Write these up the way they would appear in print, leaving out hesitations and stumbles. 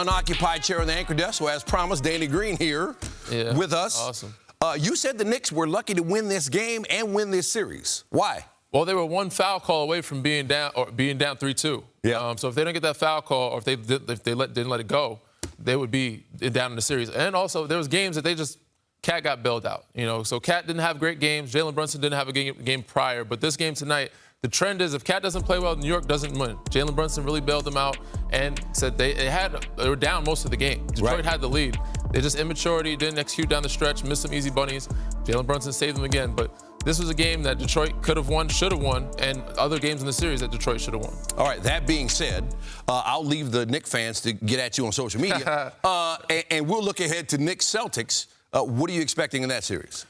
unoccupied chair on the anchor desk. So as promised, Danny Green here with us. Awesome. You said the Knicks were lucky to win this game and win this series. Why? Well, they were one foul call away from being down 3-2. Yeah. So if they don't get that foul call, or if they didn't let it go, they would be down in the series. And also, there was games that Cat got bailed out. So Cat didn't have great games. Jalen Brunson didn't have a game prior. But this game tonight, the trend is if Cat doesn't play well, New York doesn't win. Jalen Brunson really bailed them out and said they were down most of the game. Detroit had the lead. They just immaturity, didn't execute down the stretch, missed some easy bunnies. Jalen Brunson saved them again. But this was a game that Detroit could have won, should have won, and other games in the series that Detroit should have won. All right, that being said, I'll leave the Knicks fans to get at you on social media. and we'll look ahead to Knicks Celtics. What are you expecting in that series?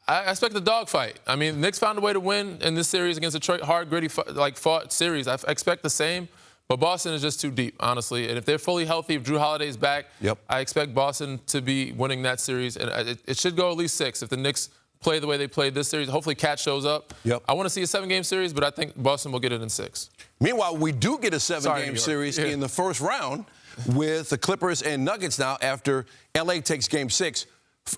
I expect a dogfight. I mean, Knicks found a way to win in this series against Detroit, hard, gritty, fought series. I expect the same, but Boston is just too deep, honestly. And if they're fully healthy, if Drew Holiday's back, I expect Boston to be winning that series. And it should go at least 6 if the Knicks play the way they played this series. Hopefully Cat shows up. I want to see a 7-game series, but I think Boston will get it in 6. Meanwhile, we do get a 7-game series in the first round with the Clippers and Nuggets now after L.A. takes Game 6.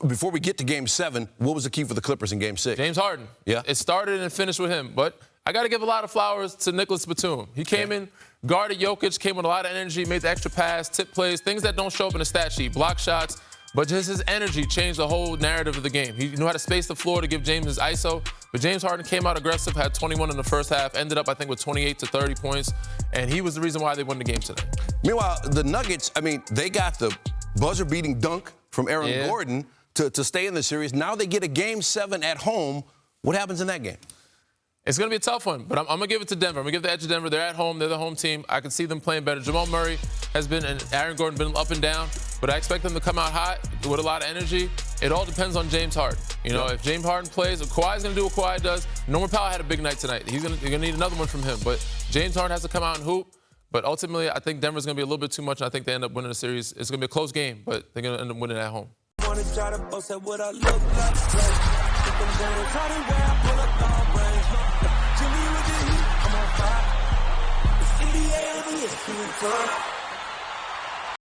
Before we get to Game 7, what was the key for the Clippers in Game 6? James Harden. It started and finished with him. But I got to give a lot of flowers to Nicholas Batum. He came in, guarded Jokic, came with a lot of energy, made the extra pass, tip plays, things that don't show up in the stat sheet, block shots. But just his energy changed the whole narrative of the game. He knew how to space the floor to give James his ISO. But James Harden came out aggressive, had 21 in the first half, ended up, I think, with 28 to 30 points. And he was the reason why they won the game today. Meanwhile, the Nuggets, I mean, they got the buzzer-beating dunk from Aaron Gordon to stay in the series. Now they get a Game 7 at home. What happens in that game? It's going to be a tough one, but I'm going to give it to Denver. I'm going to give the edge to Denver. They're at home. They're the home team. I can see them playing better. Jamal Murray and Aaron Gordon been up and down, but I expect them to come out hot with a lot of energy. It all depends on James Harden. If James Harden plays, if Kawhi's going to do what Kawhi does. Norman Powell had a big night tonight. You're going to need another one from him, but James Harden has to come out and hoop. But ultimately, I think Denver's going to be a little bit too much, and I think they end up winning the series. It's going to be a close game, but they're going to end up winning at home. Wanna try to boast at what I look like. Get them down, try to wear, I pull up all brains. Jimmy with the heat, I'm on fire. It's NBA, ESPN.